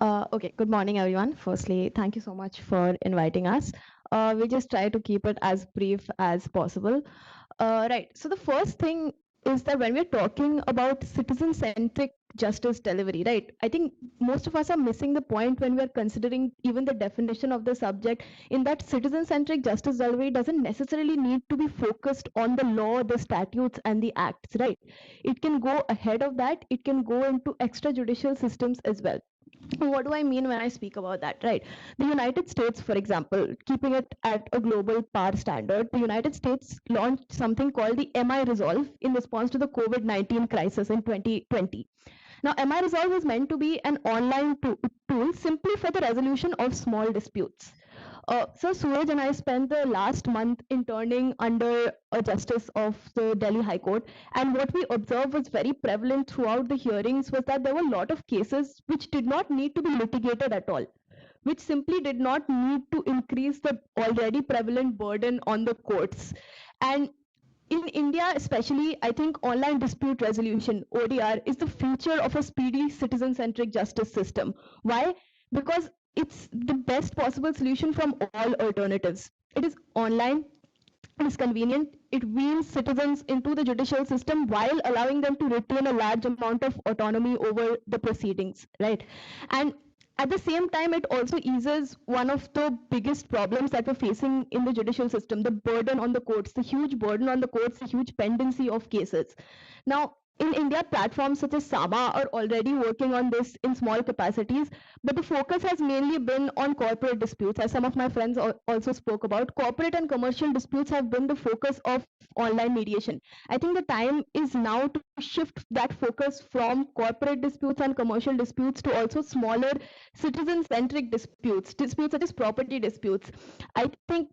Okay, good morning, everyone. Firstly, thank you so much for inviting us. We just try to keep it as brief as possible. Right. So the first thing is that when we're talking about citizen-centric justice delivery, right? I think most of us are missing the point when we're considering even the definition of the subject. In that, citizen-centric justice delivery doesn't necessarily need to be focused on the law, the statutes, and the acts, right? It can go ahead of that. It can go into extrajudicial systems as well. What do I mean when I speak about that, right? The United States, for example, keeping it at a global par standard, the United States launched something called the MI Resolve in response to the COVID-19 crisis in 2020. Now, MI Resolve was meant to be an online tool simply for the resolution of small disputes. So Suraj and I spent the last month interning under a justice of the Delhi High Court, and what we observed was very prevalent throughout the hearings was that there were a lot of cases which did not need to be litigated at all, which simply did not need to increase the already prevalent burden on the courts. And in India, especially, I think online dispute resolution, ODR, is the future of a speedy citizen centric justice system. Why? Because it's the best possible solution from all alternatives. It is online, it is convenient, it wheels citizens into the judicial system while allowing them to retain a large amount of autonomy over the proceedings, right? And at the same time, it also eases one of the biggest problems that we're facing in the judicial system, the burden on the courts, the huge burden on the courts, the huge pendency of cases. Now, in India, platforms such as Sama are already working on this in small capacities, but the focus has mainly been on corporate disputes, as some of my friends also spoke about. Corporate and commercial disputes have been the focus of online mediation. I think the time is now to shift that focus from corporate disputes and commercial disputes to also smaller citizen-centric disputes, disputes such as property disputes. I think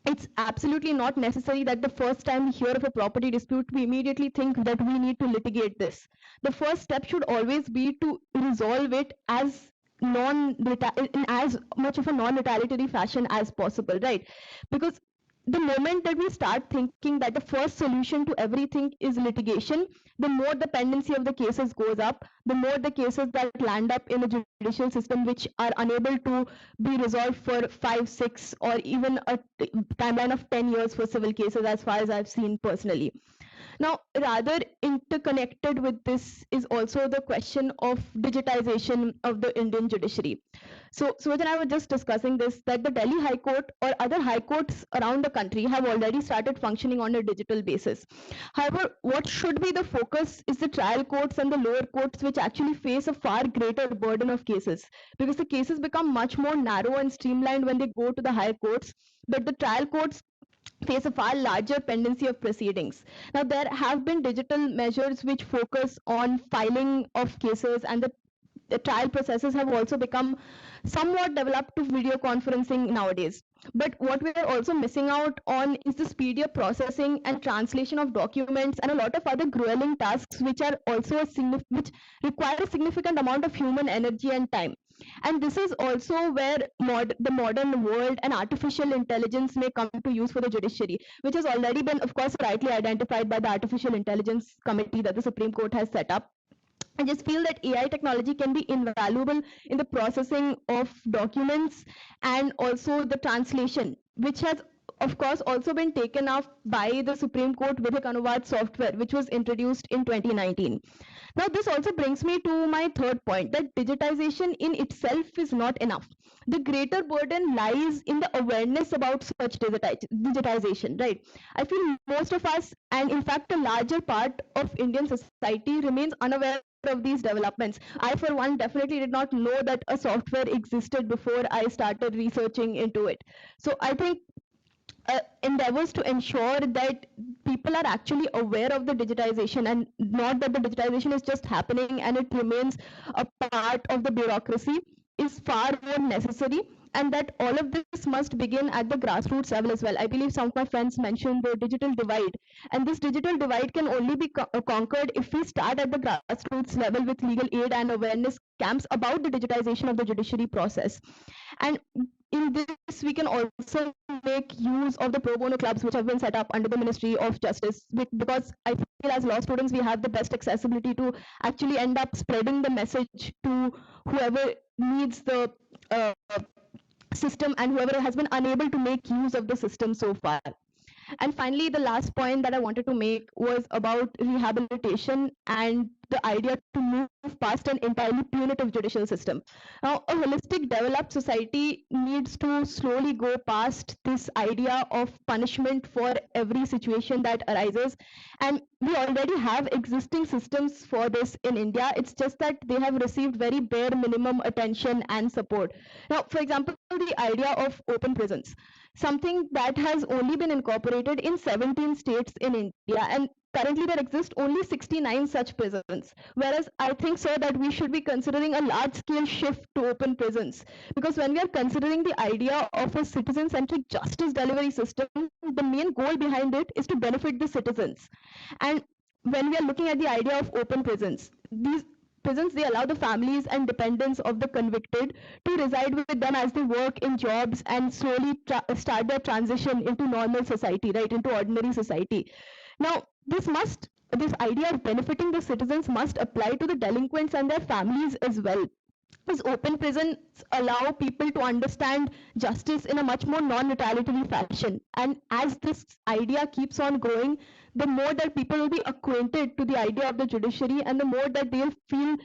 it's absolutely not necessary that the first time we hear of a property dispute, we immediately think that we need to litigate this. The first step should always be to resolve it as in as much of a non-retaliatory fashion as possible, right? Because the moment that we start thinking that the first solution to everything is litigation, the more the pendency of the cases goes up, the more the cases that land up in the judicial system which are unable to be resolved for 5, 6, or even a timeline of 10 years for civil cases, as far as I've seen personally. Now, rather interconnected with this is also the question of digitization of the Indian judiciary. So, Suraj and I were just discussing this, that the Delhi High Court or other high courts around the country have already started functioning on a digital basis. However, what should be the focus is the trial courts and the lower courts, which actually face a far greater burden of cases, because the cases become much more narrow and streamlined when they go to the higher courts, but the trial courts face a far larger pendency of proceedings. Now, there have been digital measures which focus on filing of cases, and the trial processes have also become somewhat developed to video conferencing nowadays. But what we are also missing out on is the speedier processing and translation of documents and a lot of other grueling tasks which are also which require a significant amount of human energy and time. And this is also where the modern world and artificial intelligence may come to use for the judiciary, which has already been, of course, rightly identified by the Artificial Intelligence Committee that the Supreme Court has set up. I just feel that AI technology can be invaluable in the processing of documents and also the translation, which has of course also been taken up by the Supreme Court with the Anuvad software, which was introduced in 2019. Now, this also brings me to my third point, that digitization in itself is not enough. The greater burden lies in the awareness about such digitization, right? I feel most of us, and in fact, a larger part of Indian society remains unaware of these developments. I, for one, definitely did not know that a software existed before I started researching into it. So I think endeavors to ensure that people are actually aware of the digitization and not that the digitization is just happening and it remains a part of the bureaucracy is far more necessary, and that all of this must begin at the grassroots level as well. I believe some of my friends mentioned the digital divide, and this digital divide can only be conquered if we start at the grassroots level with legal aid and awareness camps about the digitization of the judiciary process. And in this, we can also make use of the pro bono clubs which have been set up under the Ministry of Justice, because I feel as law students we have the best accessibility to actually end up spreading the message to whoever needs the uh, system and whoever has been unable to make use of the system so far. And finally, the last point that I wanted to make was about rehabilitation and the idea to move past an entirely punitive judicial system. Now, a holistic, developed society needs to slowly go past this idea of punishment for every situation that arises. And we already have existing systems for this in India. It's just that they have received very bare minimum attention and support. Now, for example, the idea of open prisons, something that has only been incorporated in 17 states in India, and currently there exist only 69 such prisons. Whereas I think, sir, that we should be considering a large-scale shift to open prisons, because when we are considering the idea of a citizen-centric justice delivery system, the main goal behind it is to benefit the citizens. And when we are looking at the idea of open prisons, these prisons, they allow the families and dependents of the convicted to reside with them as they work in jobs and slowly start their transition into normal society, right, into ordinary society. Now, this idea of benefiting the citizens must apply to the delinquents and their families as well. Because open prisons allow people to understand justice in a much more non-retaliatory fashion. And as this idea keeps on growing, the more that people will be acquainted to the idea of the judiciary, and the more that they'll feel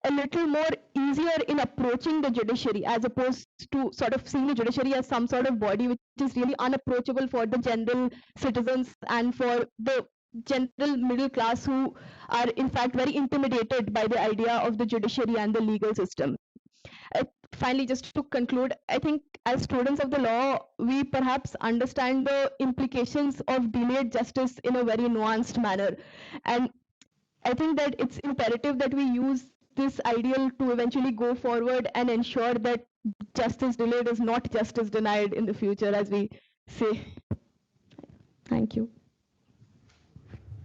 a little more easier in approaching the judiciary, as opposed to sort of seeing the judiciary as some sort of body which is really unapproachable for the general citizens and for the general middle class, who are in fact very intimidated by the idea of the judiciary and the legal system. Finally, just to conclude, I think as students of the law, we perhaps understand the implications of delayed justice in a very nuanced manner. And I think that it's imperative that we use this ideal to eventually go forward and ensure that justice delayed is not justice denied in the future, as we say. Thank you.